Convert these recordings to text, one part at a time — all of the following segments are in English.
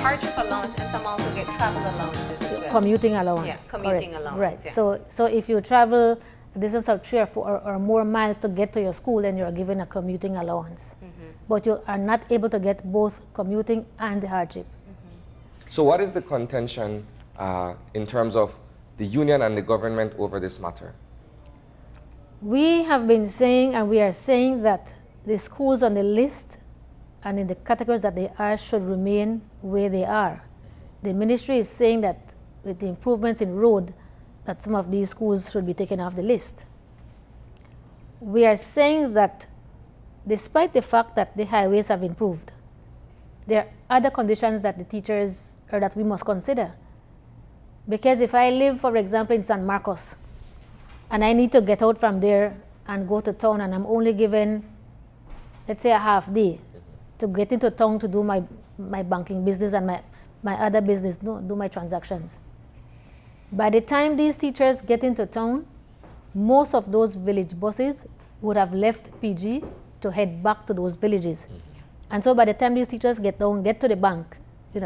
hardship allowance, and some also get travel allowances as well. Commuting allowance. Yeah, commuting correct. allowance. Right. Yeah. So if you travel a distance of 3 or 4 or more miles to get to your school, then you're given a commuting allowance. But you are not able to get both commuting and the hardship. So what is the contention in terms of the union and the government over this matter? We have been saying, and we are saying, that the schools on the list and in the categories that they are should remain where they are. The ministry is saying that with the improvements in road, that some of these schools should be taken off the list. We are saying that despite the fact that the highways have improved, there are other conditions that the teachers, or that we must consider. Because if I live, for example, in San Marcos, and I need to get out from there and go to town, and I'm only given, let's say, a half day to get into town to do my banking business and my other business, do my transactions. By the time these teachers get into town, most of those village buses would have left PG to head back to those villages. And so by the time these teachers get down, get to the bank,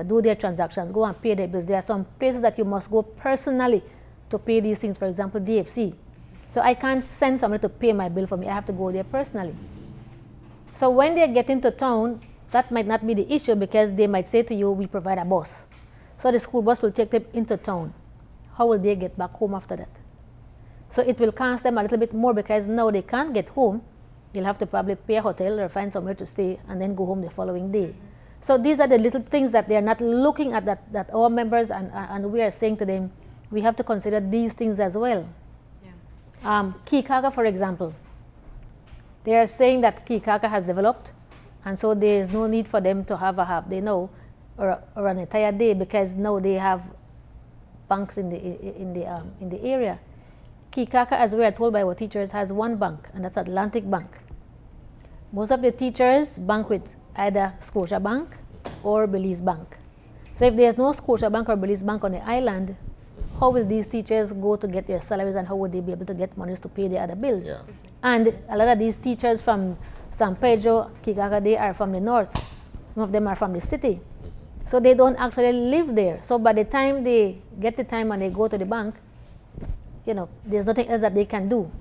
do their transactions, go and pay their bills. There are some places that you must go personally to pay these things, for example, DFC. So I can't send somebody to pay my bill for me. I have to go there personally. So when they get into town, that might not be the issue, because they might say to you, we provide a bus. So the school bus will take them into town. How will they get back home after that? So it will cost them a little bit more, because now they can't get home. They'll have to probably pay a hotel or find somewhere to stay and then go home the following day. So these are the little things that they are not looking at, that our members and we are saying to them, we have to consider these things as well. Kikaka, for example, they are saying that Kikaka has developed, and so there is no need for them to have a half day now or an entire day, because now they have banks in the area. Kikaka, as we are told by our teachers, has one bank, and that's Atlantic Bank. Most of the teachers bank with either Scotia Bank or Belize Bank. So if there's no Scotia Bank or Belize Bank on the island, how will these teachers go to get their salaries, and how would they be able to get monies to pay their other bills? Yeah. And a lot of these teachers from San Pedro, Kikaka, they are from the north. Some of them are from the city. So they don't actually live there. So by the time they get the time and they go to the bank, there's nothing else that they can do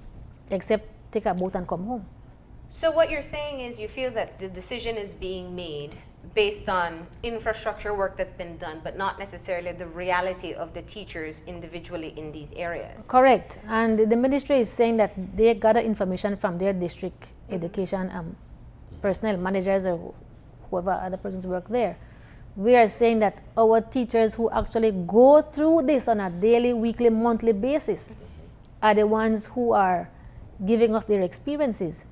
except take a boat and come home. So what you're saying is you feel that the decision is being made based on infrastructure work that's been done, but not necessarily the reality of the teachers individually in these areas. Correct. And the ministry is saying that they gather information from their district education personnel, managers, or whoever other persons work there. We are saying that our teachers who actually go through this on a daily, weekly, monthly basis are the ones who are giving us their experiences.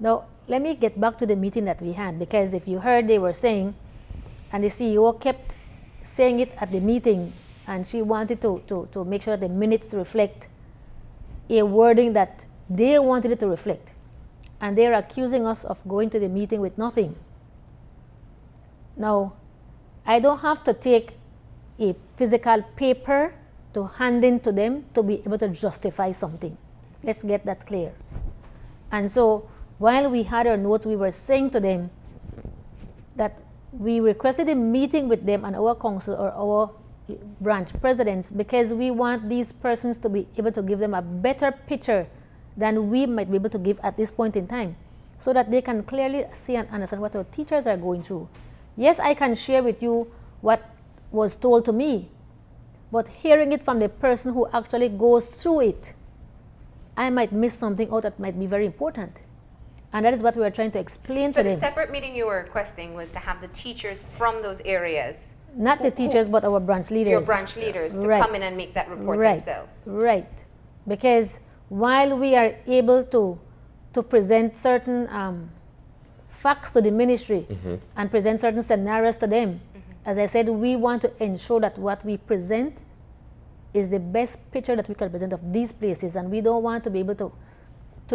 Now, let me get back to the meeting that we had, because if you heard, they were saying, and the CEO kept saying it at the meeting, and she wanted to make sure that the minutes reflect a wording that they wanted it to reflect. And they're accusing us of going to the meeting with nothing. Now, I don't have to take a physical paper to hand in to them to be able to justify something. Let's get that clear. And so, while we had our notes, we were saying to them that we requested a meeting with them and our council or our branch presidents, because we want these persons to be able to give them a better picture than we might be able to give at this point in time, so that they can clearly see and understand what our teachers are going through. Yes, I can share with you what was told to me, but hearing it from the person who actually goes through it, I might miss something out that might be very important. And that is what we are trying to explain to them. So the separate meeting you were requesting was to have the teachers from those areas. Not the teachers, but our branch leaders. Your branch leaders to come in and make that report themselves. Right. Because while we are able to present certain facts to the ministry and present certain scenarios to them, as I said, we want to ensure that what we present is the best picture that we can present of these places, and we don't want to be able to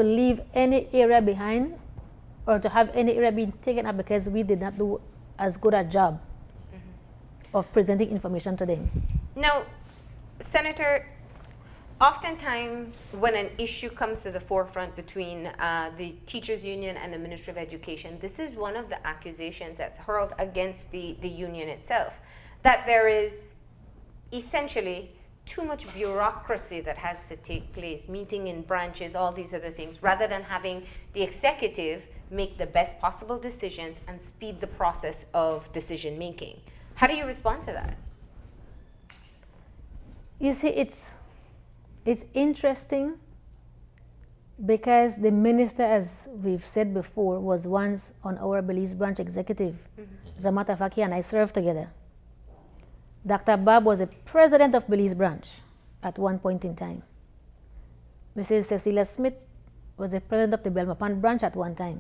leave any area behind or to have any area being taken up because we did not do as good a job of presenting information to them. Now, Senator, Oftentimes, when an issue comes to the forefront between the teachers union and the Ministry of Education, this is one of the accusations that's hurled against the union itself, that there is essentially too much bureaucracy that has to take place, meeting in branches, all these other things, rather than having the executive make the best possible decisions and speed the process of decision making. How do you respond to that? You see, it's interesting because the minister, as we've said before, was once on our Belize branch executive. As a matter of fact, he and I served together. Dr. Bob was the president of Belize branch at one point in time. Mrs. Elena Smith was the president of the Belmopan branch at one time.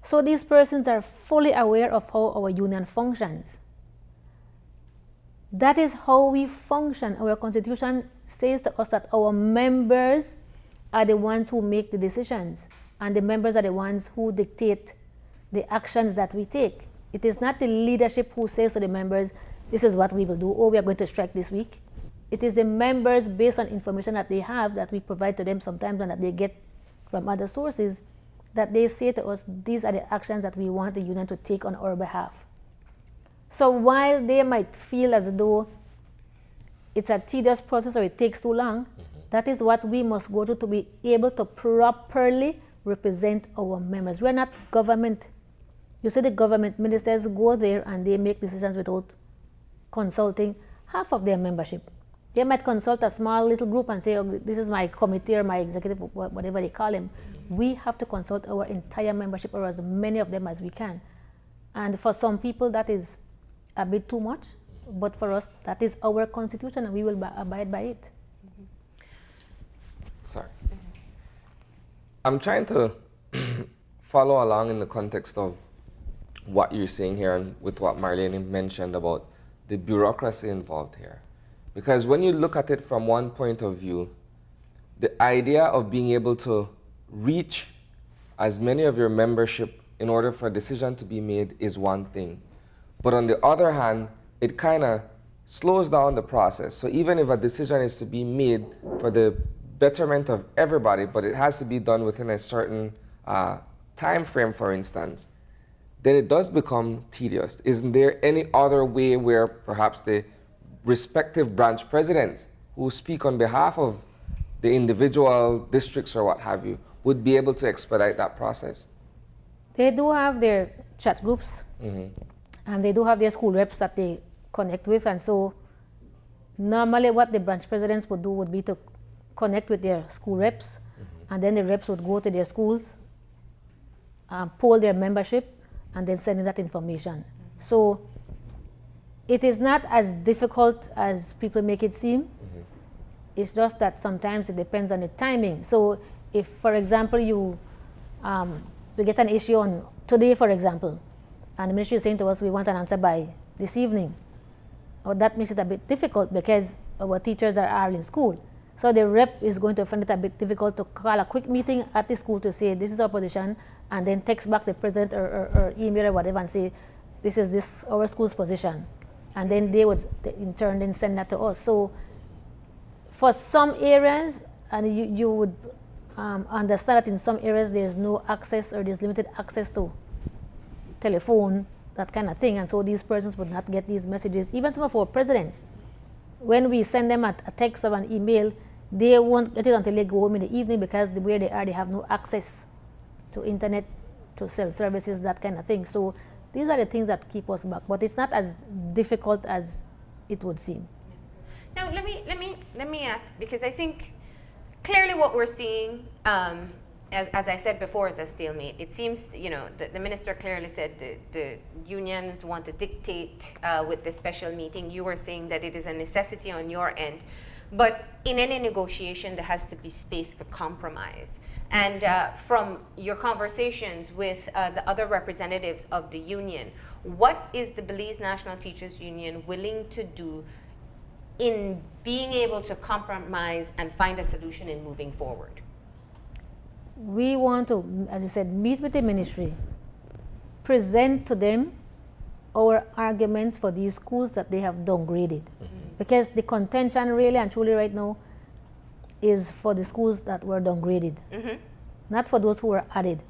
So these persons are fully aware of how our union functions. That is how we function. Our constitution says to us that our members are the ones who make the decisions, and the members are the ones who dictate the actions that we take. It is not the leadership who says to the members, this is what we will do, or we are going to strike this week. It is the members, based on information that they have, that we provide to them sometimes and that they get from other sources, that they say to us, these are the actions that we want the union to take on our behalf. So while they might feel as though it's a tedious process or it takes too long, that is what we must go through to be able to properly represent our members. We're not government. You see, the government ministers go there and they make decisions without consulting half of their membership. They might consult a small little group and say, oh, this is my committee or my executive, whatever they call him. We have to consult our entire membership, or as many of them as we can. And for some people, that is a bit too much, but for us, that is our constitution and we will abide by it. Sorry. I'm trying to follow along in the context of what you're saying here and with what Marlene mentioned about the bureaucracy involved here. Because when you look at it from one point of view, the idea of being able to reach as many of your membership in order for a decision to be made is one thing. But on the other hand, it kind of slows down the process. So even if a decision is to be made for the betterment of everybody, but it has to be done within a certain time frame, for instance, then it does become tedious. Isn't there any other way where perhaps the respective branch presidents who speak on behalf of the individual districts or what have you would be able to expedite that process? They do have their chat groups, and they do have their school reps that they connect with, and so normally what the branch presidents would do would be to connect with their school reps, and then the reps would go to their schools, poll their membership, and then send in that information. So it is not as difficult as people make it seem. It's just that sometimes it depends on the timing. So if, for example, we get an issue on today, for example, and the ministry is saying to us, we want an answer by this evening. Well, that makes it a bit difficult because our teachers are in school. So the rep is going to find it a bit difficult to call a quick meeting at the school to say, this is our position, and then text back the president or email or whatever and say, this is our school's position. And then they would, in turn, then send that to us. So for some areas, and you would understand that in some areas there's no access or there's limited access to telephone, that kind of thing. And so these persons would not get these messages. Even some of our presidents, when we send them a text or an email, they won't get it until they go home in the evening because where they are, they have no access to internet, to cell services, that kind of thing. So these are the things that keep us back, but it's not as difficult as it would seem. Now, let me ask, because I think clearly what we're seeing, as I said before, is a stalemate. It seems, the minister clearly said the unions want to dictate with the special meeting. You were saying that it is a necessity on your end. But in any negotiation, there has to be space for compromise. And from your conversations with the other representatives of the union, what is the Belize National Teachers Union willing to do in being able to compromise and find a solution in moving forward? We want to, as you said, meet with the ministry, present to them our arguments for these schools that they have downgraded. Because the contention really and truly right now is for the schools that were downgraded, Mm-hmm. not for those who were added.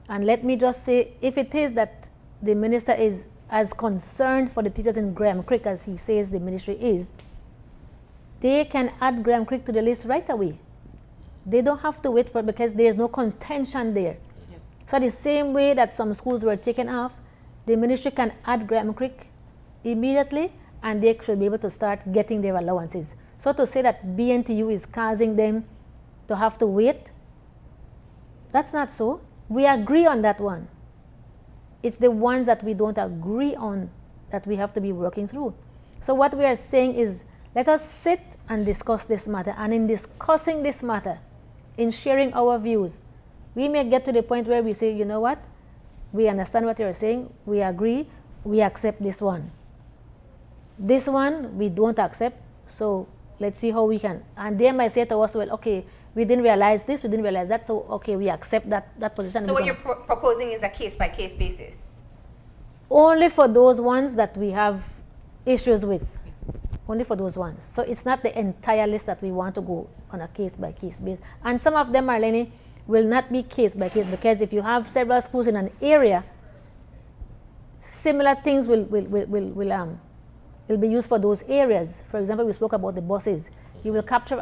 And let me just say, if it is that the minister is as concerned for the teachers in Graham Creek as he says the ministry is, they can add Graham Creek to the list right away. They don't have to wait for it because there is no contention there. Yeah. So the same way that some schools were taken off, the ministry can add Graham Creek immediately, and they should be able to start getting their allowances. So to say that BNTU is causing them to have to wait, that's not so. We agree on that one. It's the ones that we don't agree on that we have to be working through. So what we are saying is, let us sit and discuss this matter. And in discussing this matter, in sharing our views, we may get to the point where we say, you know what, we understand what you're saying, we agree, we accept this one. This one we don't accept, so let's see how we can. And they might say to us, well, okay, we didn't realize this, we didn't realize that, so okay, we accept that position. So what you're proposing is a case-by-case basis? Only for those ones that we have issues with. Only for those ones. So it's not the entire list that we want to go on a case-by-case basis. And some of them, Marlene, will not be case-by-case, because if you have several schools in an area, similar things will be used for those areas. For example, we spoke about the buses. You will capture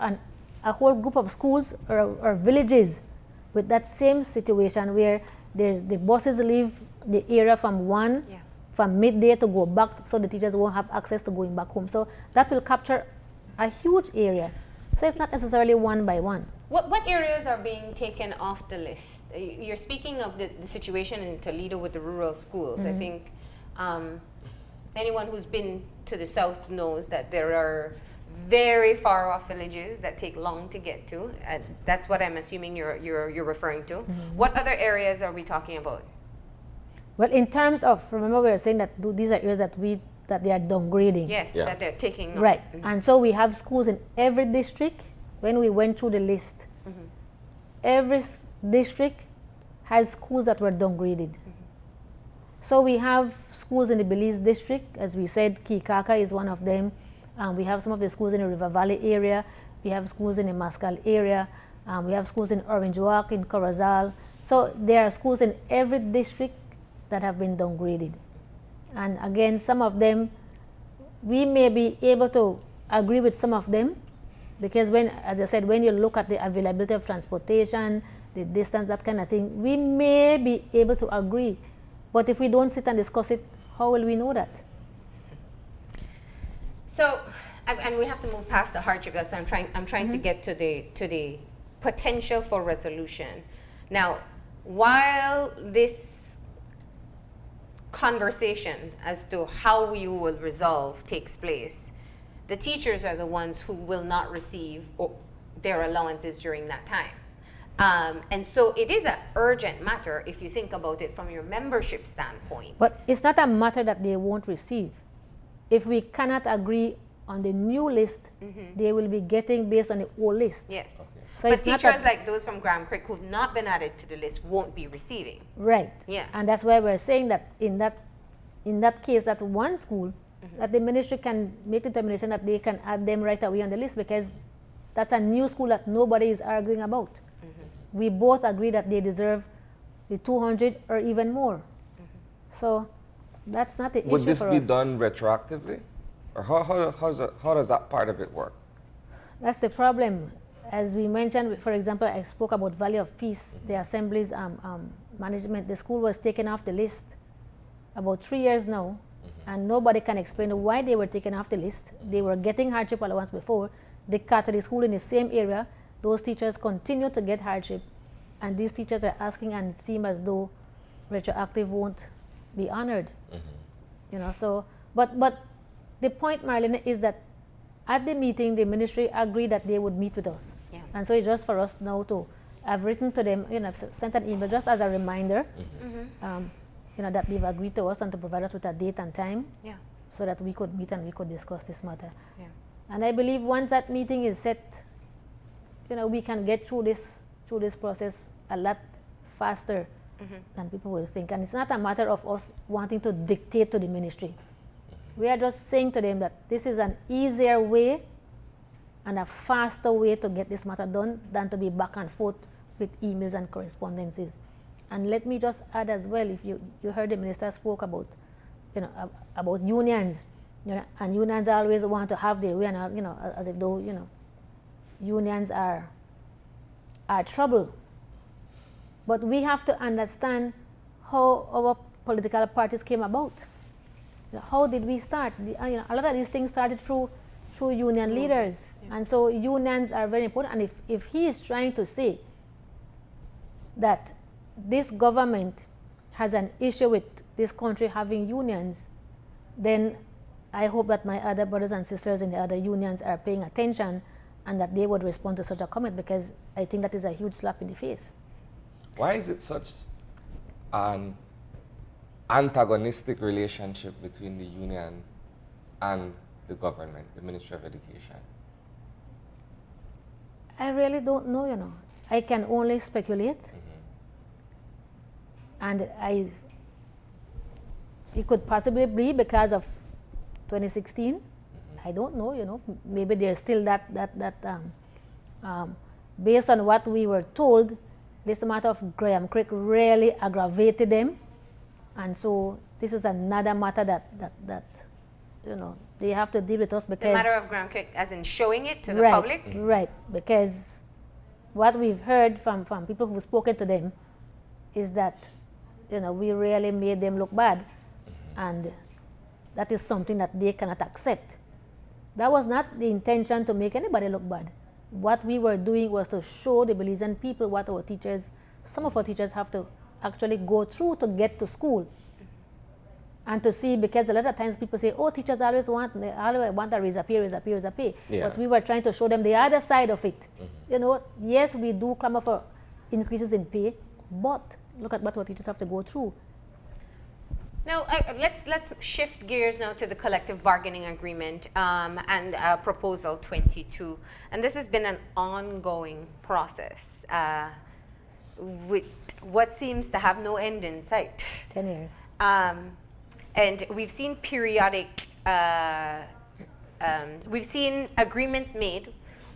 a whole group of schools or villages with that same situation where the buses leave the area from midday to go back, so the teachers won't have access to going back home. So that will capture a huge area. So it's not necessarily one by one. What areas are being taken off the list? You're speaking of the situation in Toledo with the rural schools. I think anyone who's been to the south knows that there are very far off villages that take long to get to. That's what I'm assuming you're referring to. What other areas are we talking about? Well, in terms of, remember we were saying that these are areas that they are downgrading. Yes, that they're taking. Right. And so we have schools in every district. When we went through the list, every district has schools that were downgraded. So we have schools in the Belize district, as we said, Kikaka is one of them. We have some of the schools in the River Valley area. We have schools in the Mascal area. We have schools in Orange Walk, in Corozal. So there are schools in every district that have been downgraded. And again, some of them, we may be able to agree with some of them, because when, as I said, when you look at the availability of transportation, the distance, that kind of thing, we may be able to agree. But if we don't sit and discuss it, how will we know that? So, and we have to move past the hardship. That's why I'm trying to get to the potential for resolution. Now, while this conversation as to how you will resolve takes place, the teachers are the ones who will not receive their allowances during that time. And so it is an urgent matter if you think about it from your membership standpoint. But it's not a matter that they won't receive. If we cannot agree on the new list, they will be getting based on the old list. Yes. Okay. So But it's not teachers like those from Graham Creek who've not been added to the list won't be receiving. Right. Yeah. And that's why we're saying that in that case, that's one school that the ministry can make the determination that they can add them right away on the list, because that's a new school that nobody is arguing about. We both agree that they deserve the 200 or even more. So that's not the issue for us. Would this be done retroactively? Or how does that part of it work? That's the problem. As we mentioned, for example, I spoke about Valley of Peace, the Assembly's management. The school was taken off the list about 3 years now, and nobody can explain why they were taken off the list. They were getting hardship allowance before. They cut to the school in the same area. Those teachers continue to get hardship, and these teachers are asking, and it seems as though retroactive won't be honored. You know, so, but the point, Marlene, is that at the meeting, the ministry agreed that they would meet with us. Yeah. And so it's just for us now to have written to them, sent an email just as a reminder, that they've agreed to us and to provide us with a date and time, so that we could meet and we could discuss this matter. Yeah. And I believe once that meeting is set, we can get through this process a lot faster than people will think. And it's not a matter of us wanting to dictate to the ministry. We are just saying to them that this is an easier way and a faster way to get this matter done than to be back and forth with emails and correspondences. And let me just add as well, if you heard the minister spoke about, about unions, and unions always want to have their way, and as if though, unions are trouble. But we have to understand how our political parties came about. How did we start? A lot of these things started through union leaders. Yeah. And so unions are very important. And if he is trying to say that this government has an issue with this country having unions, then I hope that my other brothers and sisters in the other unions are paying attention and that they would respond to such a comment, because I think that is a huge slap in the face. Why is it such an antagonistic relationship between the union and the government, the Ministry of Education? I really don't know, I can only speculate. And it could possibly be because of 2016. I don't know, maybe there's still that based on what we were told, this matter of Graham Creek really aggravated them. And so this is another matter that they have to deal with us, because... The matter of Graham Creek, as in showing it to the right, public? Right, because what we've heard from people who've spoken to them is that, we really made them look bad. And that is something that they cannot accept. That was not the intention to make anybody look bad. What we were doing was to show the Belizean people what our teachers, some of our teachers have to actually go through to get to school. And to see, because a lot of times people say, oh, teachers always want a raise a pay. Yeah. But we were trying to show them the other side of it. Yes, we do clamor for increases in pay, but look at what our teachers have to go through. Now, let's shift gears now to the collective bargaining agreement and proposal 22. And this has been an ongoing process with what seems to have no end in sight. 10 years. And we've seen periodic, we've seen agreements made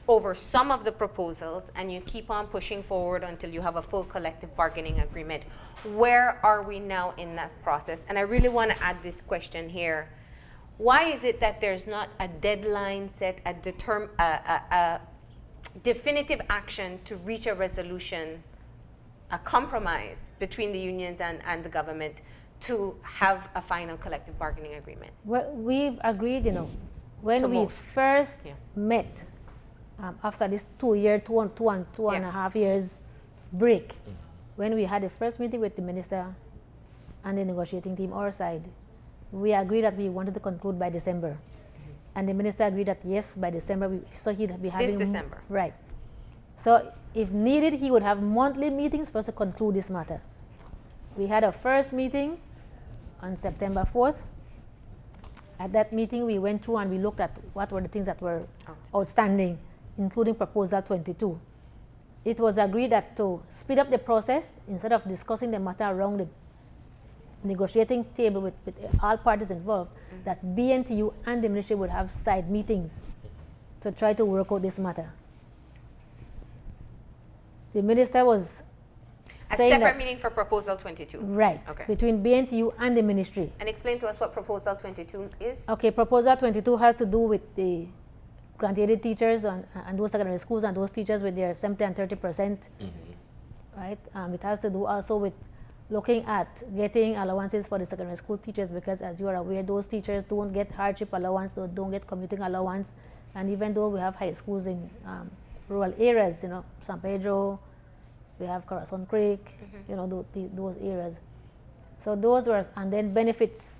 over some of the proposals, and you keep on pushing forward until you have a full collective bargaining agreement. Where are we now in that process? And I really want to add this question here. Why is it that there's not a deadline set, a definitive action to reach a resolution, a compromise between the unions and the government to have a final collective bargaining agreement? Well, we've agreed, when we first met, after this 2 and a half years break, when we had the first meeting with the minister and the negotiating team our side, we agreed that we wanted to conclude by December. And the minister agreed that yes, by December, so he'd be having... This December. Right. So if needed, he would have monthly meetings for us to conclude this matter. We had a first meeting on September 4th. At that meeting, we went through and we looked at what were the things that were outstanding, including proposal 22. It was agreed that to speed up the process, instead of discussing the matter around the negotiating table with all parties involved, that BNTU and the ministry would have side meetings to try to work out this matter. The minister was saying a separate meeting for proposal 22. Right, okay. Between BNTU and the ministry. And explain to us what proposal 22 is. Okay, proposal 22 has to do with the grant-aided teachers and those secondary schools and those teachers with their 70 and 30%, right? It has to do also with looking at getting allowances for the secondary school teachers, because as you are aware, those teachers don't get hardship allowance, don't get commuting allowance, and even though we have high schools in rural areas, San Pedro, we have Corazon Creek, those areas. So those were, and then benefits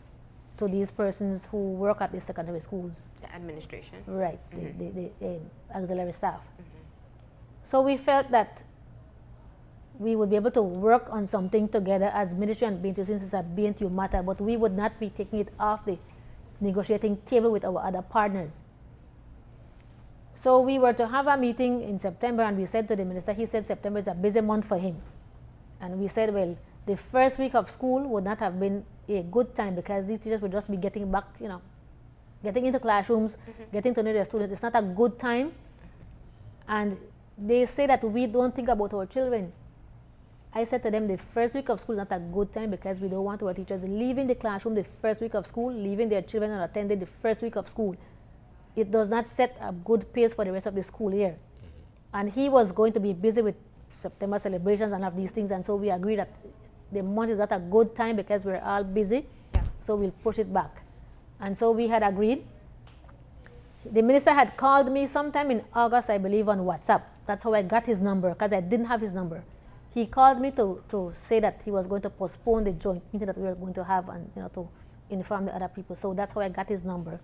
to these persons who work at the secondary schools. The administration. Right, the auxiliary staff. So we felt that we would be able to work on something together as ministry and BNTU, since it's a BNTU matter, but we would not be taking it off the negotiating table with our other partners. So we were to have a meeting in September, and we said to the minister, he said September is a busy month for him. And we said, well, the first week of school would not have been a good time, because these teachers would just be getting back, getting into classrooms, getting to know their students. It's not a good time And they say that we don't think about our children. I said to them, the first week of school is not a good time because we don't want our teachers leaving the classroom the first week of school, leaving their children unattended the first week of school. It does not set a good pace for the rest of the school year. And he was going to be busy with September celebrations and of these things, and so we agreed that the month is not a good time because we're all busy, so we'll push it back. And so we had agreed. The minister had called me sometime in August, I believe, on WhatsApp. That's how I got his number, because I didn't have his number. He called me to say that he was going to postpone the joint meeting that we were going to have, and to inform the other people. So that's how I got his number.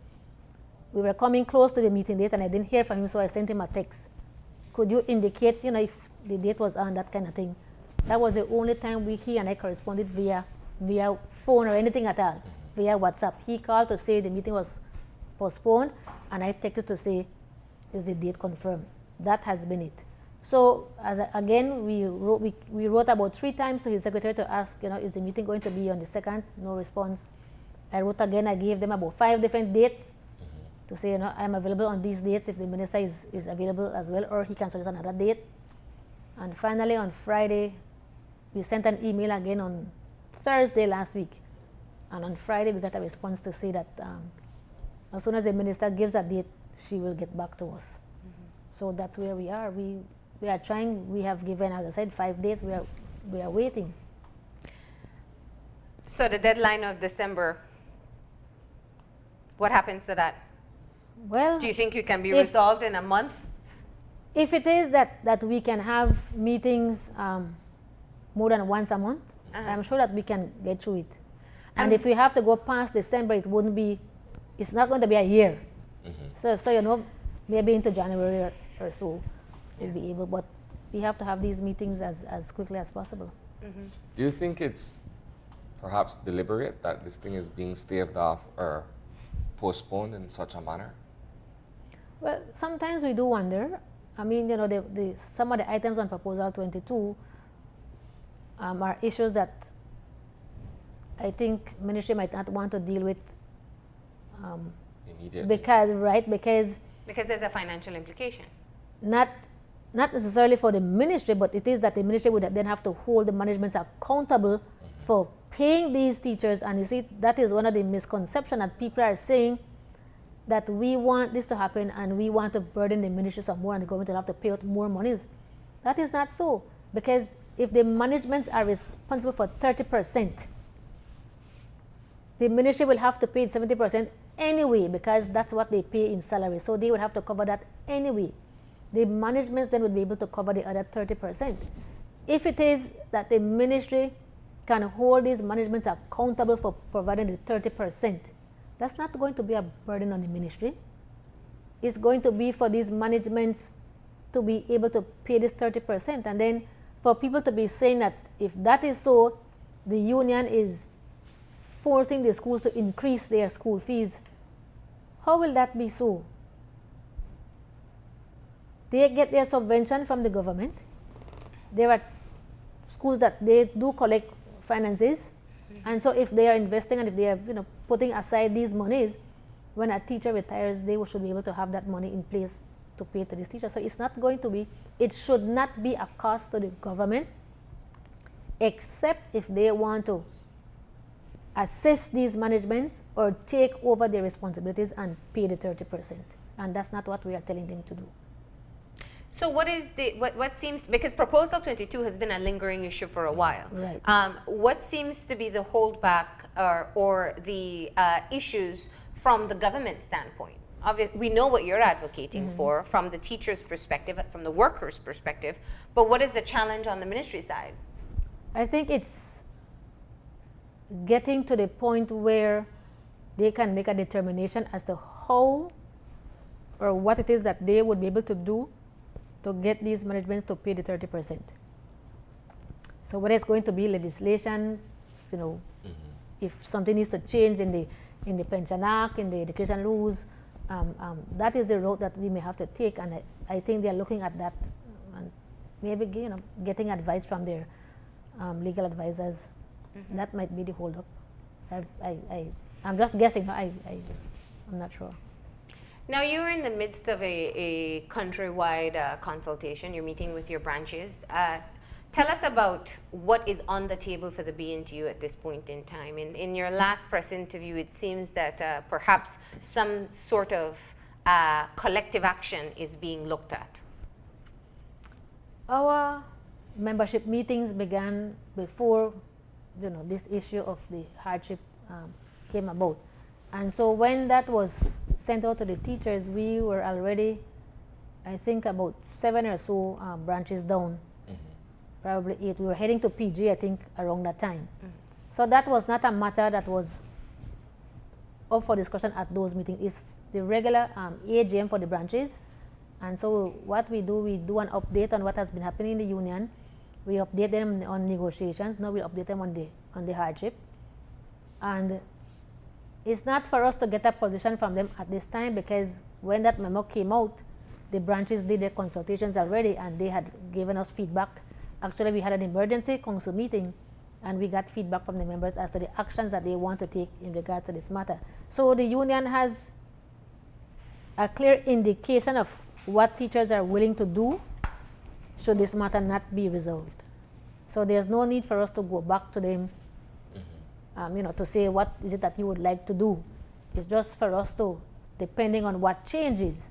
We were coming close to the meeting date, and I didn't hear from him, so I sent him a text. Could you indicate, if the date was on, that kind of thing? That was the only time he and I corresponded via phone or anything at all, via WhatsApp. He called to say the meeting was postponed, and I texted to say, is the date confirmed? That has been it. So again, we wrote about 3 times to his secretary to ask, is the meeting going to be on the 2nd? No response. I wrote again. I gave them about 5 different dates to say, I'm available on these dates if the minister is available as well, or he can suggest another date. And finally, on Friday, we sent an email again on Thursday last week. And on Friday, we got a response to say that as soon as the minister gives a date, she will get back to us. So that's where we are. We are trying. We have given, as I said, 5 days. We are waiting. So the deadline of December, what happens to that? Well, do you think you can be resolved in a month? If it is that we can have meetings more than once a month, I'm sure that we can get through it. And if we have to go past December, it's not going to be a year. So maybe into January or so we'll be able, but we have to have these meetings as quickly as possible. Do you think it's perhaps deliberate that this thing is being staved off or postponed in such a manner? Well, sometimes we do wonder. I mean, some of the items on Proposal 22 are issues that I think ministry might not want to deal with immediately. Because there's a financial implication. Not necessarily for the ministry, but it is that the ministry would then have to hold the management accountable for paying these teachers. And you see, that is one of the misconceptions that people are saying, that we want this to happen and we want to burden the ministry some more and the government will have to pay out more monies. That is not so, because if the managements are responsible for 30%, the ministry will have to pay 70% anyway, because that's what they pay in salary. So they would have to cover that anyway. The managements then would be able to cover the other 30%. If it is that the ministry can hold these managements accountable for providing the 30%, that's not going to be a burden on the ministry. It's going to be for these managements to be able to pay this 30%. And then for people to be saying that if that is so, the union is forcing the schools to increase their school fees. How will that be so? They get their subvention from the government. There are schools that they do collect finances. And so if they are investing and if they are putting aside these monies, when a teacher retires, they should be able to have that money in place to pay to these teachers. So it should not be a cost to the government, except if they want to assist these managements or take over their responsibilities and pay the 30%. And that's not what we are telling them to do. So what seems, because Proposal 22 has been a lingering issue for a while. Right. What seems to be the holdback or the issues from the government standpoint? We know what you're advocating for from the teacher's perspective, from the worker's perspective, but what is the challenge on the ministry side? I think it's getting to the point where they can make a determination as to how or what it is that they would be able to do to get these managements to pay the 30%. So whether it's going to be legislation, if something needs to change in the Pension Act, in the education rules, that is the road that we may have to take. And I think they're looking at that and maybe getting advice from their legal advisors. That might be the holdup. I'm just guessing. I'm not sure. Now, you're in the midst of a countrywide consultation. You're meeting with your branches. Tell us about what is on the table for the BNTU at this point in time. In your last press interview, it seems that perhaps some sort of collective action is being looked at. Our membership meetings began before, this issue of the hardship came about. And so when that was sent out to the teachers, we were already, I think, about 7 or so branches down, probably 8. We were heading to PG, I think, around that time. So that was not a matter that was up for discussion at those meetings. It's the regular AGM for the branches. And so what we do an update on what has been happening in the union. We update them on negotiations. Now we update them on the hardship. And it's not for us to get a position from them at this time, because when that memo came out, the branches did their consultations already and they had given us feedback. Actually, we had an emergency council meeting and we got feedback from the members as to the actions that they want to take in regards to this matter. So the union has a clear indication of what teachers are willing to do should this matter not be resolved. So there's no need for us to go back to them to say what is it that you would like to do. It's just for us to, depending on what changes,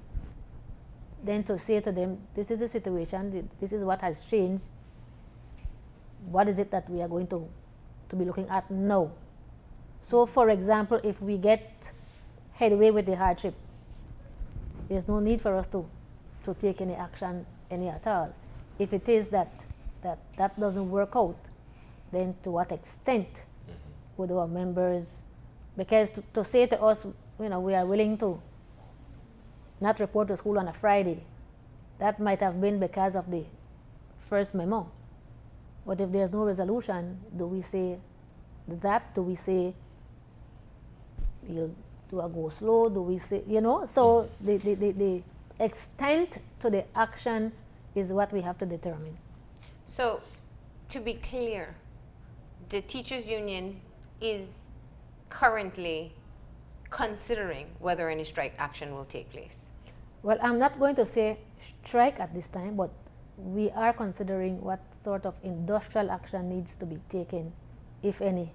then to say to them, this is the situation, this is what has changed, what is it that we are going to be looking at now. So for example, if we get headway with the hardship, there's no need for us to take any action any at all. If it is that doesn't work out, then to what extent would our members, because to say to us, we are willing to not report to school on a Friday, that might have been because of the first memo. But if there's no resolution, do we say that? Do we say we'll do a go slow? Do we say, So the extent to the action is what we have to determine. So, to be clear, the teachers union is currently considering whether any strike action will take place. Well, I'm not going to say strike at this time, but we are considering what sort of industrial action needs to be taken, if any,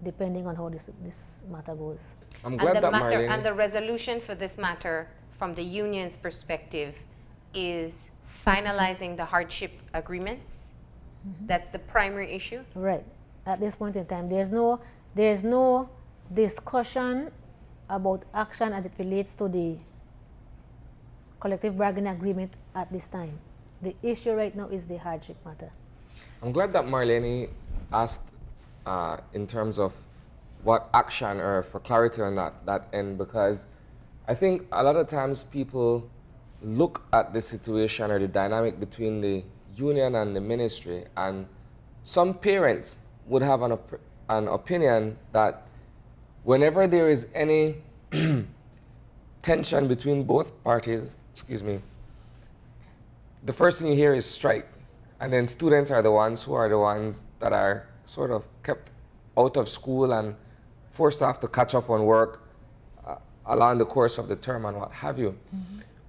depending on how this matter goes. I'm glad that Marlene... And the resolution for this matter, from the union's perspective, is finalizing the hardship agreements. That's the primary issue. Right. At this point in time, there's no discussion about action as it relates to the collective bargaining agreement at this time. The issue right now is the hardship matter. I'm glad that Marlene asked in terms of what action, or for clarity on that end, because I think a lot of times people look at the situation or the dynamic between the union and the ministry, and some parents would have an opinion that whenever there is any tension between both parties, the first thing you hear is strike, and then students are the ones that are sort of kept out of school and forced to have to catch up on work along the course of the term and what have you.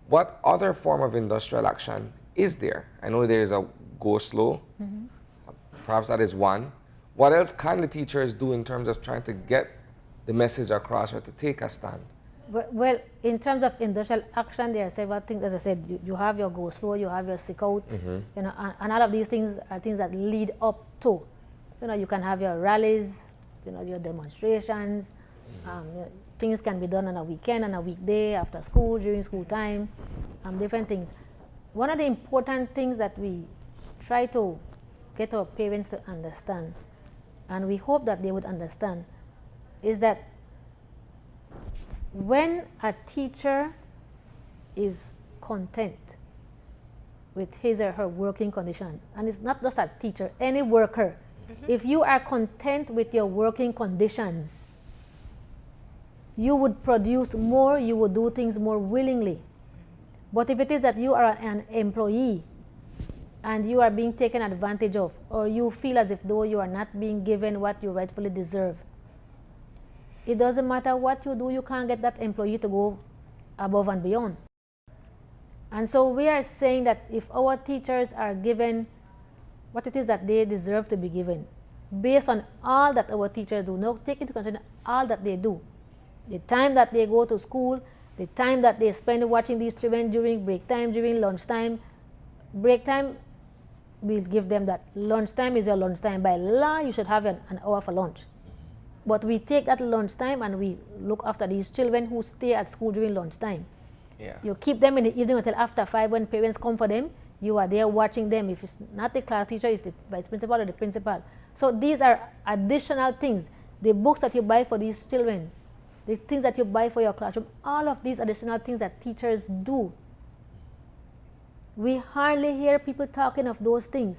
What other form of industrial action is there? I know there is a go slow, perhaps that is one. What else can the teachers do in terms of trying to get the message across or to take a stand? Well, in terms of industrial action, there are several things. As I said, you have your go slow, you have your sick out, and all of these things are things that lead up to. You can have your rallies, your demonstrations. Things can be done on a weekend, on a weekday, after school, during school time, different things. One of the important things that we try to get our parents to understand, and we hope that they would understand, is that when a teacher is content with his or her working condition, and it's not just a teacher, any worker, if you are content with your working conditions, you would produce more, you would do things more willingly. But if it is that you are an employee and you are being taken advantage of, or you feel as if though you are not being given what you rightfully deserve, it doesn't matter what you do, you can't get that employee to go above and beyond. And so we are saying that if our teachers are given what it is that they deserve to be given, based on all that our teachers do, now take into consideration all that they do, the time that they go to school, the time that they spend watching these children during break time, during lunch time. Break time, we'll give them that. Lunch time is your lunch time. By law, you should have an hour for lunch. But we take that lunch time and we look after these children who stay at school during lunch time. Yeah. You keep them in the evening until after 5 when parents come for them. You are there watching them. If it's not the class teacher, it's the vice principal or the principal. So these are additional things. The books that you buy for these children, the things that you buy for your classroom, all of these additional things that teachers do. We hardly hear people talking of those things.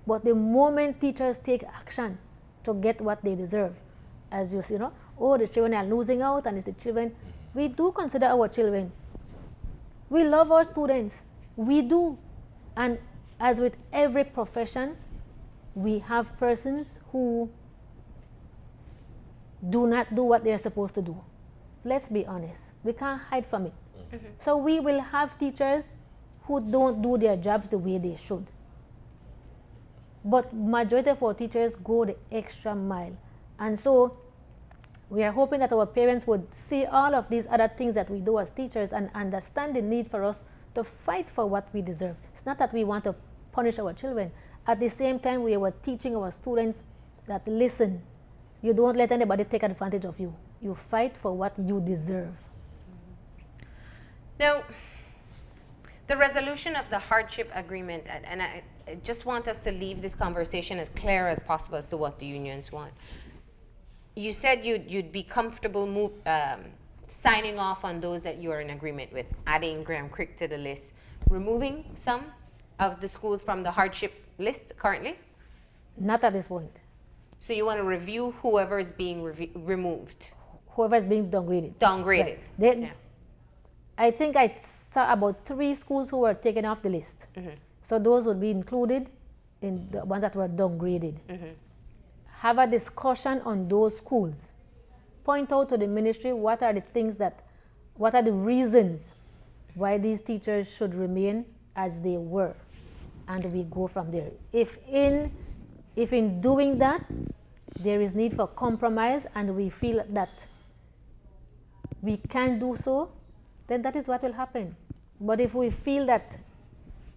But the moment teachers take action to get what they deserve, as you see, oh, the children are losing out and it's the children. We do consider our children. We love our students. We do. And as with every profession, we have persons who do not do what they're supposed to do. Let's be honest. We can't hide from it. Mm-hmm. So we will have teachers who don't do their jobs the way they should. But majority of our teachers go the extra mile. And so we are hoping that our parents would see all of these other things that we do as teachers and understand the need for us to fight for what we deserve. It's not that we want to punish our children. At the same time, we were teaching our students that, listen, you don't let anybody take advantage of you. You fight for what you deserve. Now, the resolution of the hardship agreement, and I just want us to leave this conversation as clear as possible as to what the unions want. You said you'd be comfortable signing off on those that you're in agreement with, adding Graham Creek to the list, removing some of the schools from the hardship list currently? Not at this point. So you want to review whoever is being removed? Whoever is being downgraded. Downgraded. Right. Yeah. I think I saw about 3 schools who were taken off the list. Mm-hmm. So those would be included in the ones that were downgraded. Mm-hmm. Have a discussion on those schools. Point out to the ministry what are the reasons why these teachers should remain as they were, and we go from there. If in doing that there is need for compromise and we feel that we can do so, then that is what will happen. But if we feel that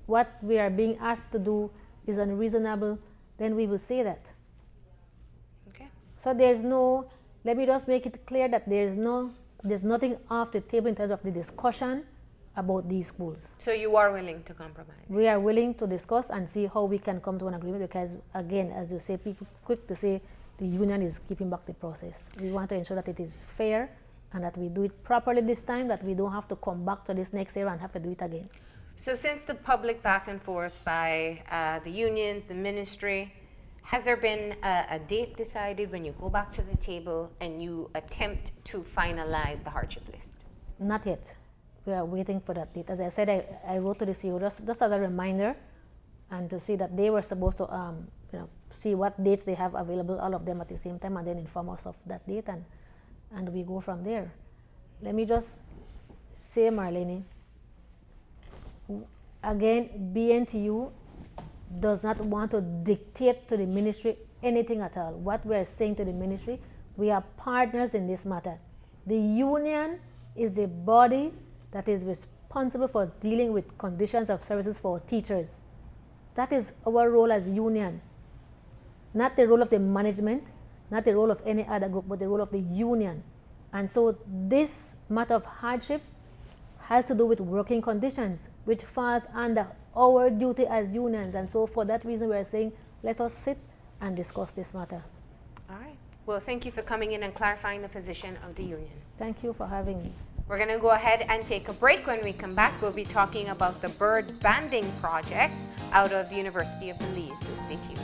what we are being asked to do is unreasonable, then we will say that. Okay. So let me just make it clear that there's nothing off the table in terms of the discussion about these schools. So you are willing to compromise? We are willing to discuss and see how we can come to an agreement because, again, as you say, people quick to say the union is keeping back the process. We want to ensure that it is fair and that we do it properly this time, that we don't have to come back to this next year and have to do it again. So since the public back and forth by the unions, the ministry, has there been a date decided when you go back to the table and you attempt to finalize the hardship list? Not yet. We are waiting for that date. As I said, I wrote to the CEO just as a reminder and to see that they were supposed to see what dates they have available, all of them at the same time, and then inform us of that date, and we go from there. Let me just say, Marlene, again, BNTU does not want to dictate to the ministry anything at all. What we are saying to the ministry, we are partners in this matter. The union is the body that is responsible for dealing with conditions of services for teachers. That is our role as union, not the role of the management, not the role of any other group, but the role of the union. And so this matter of hardship has to do with working conditions, which falls under our duty as unions. And so for that reason, we are saying, let us sit and discuss this matter. All right. Well, thank you for coming in and clarifying the position of the union. Thank you for having me. We're going to go ahead and take a break. When we come back, we'll be talking about the bird banding project out of the University of Belize. So stay tuned.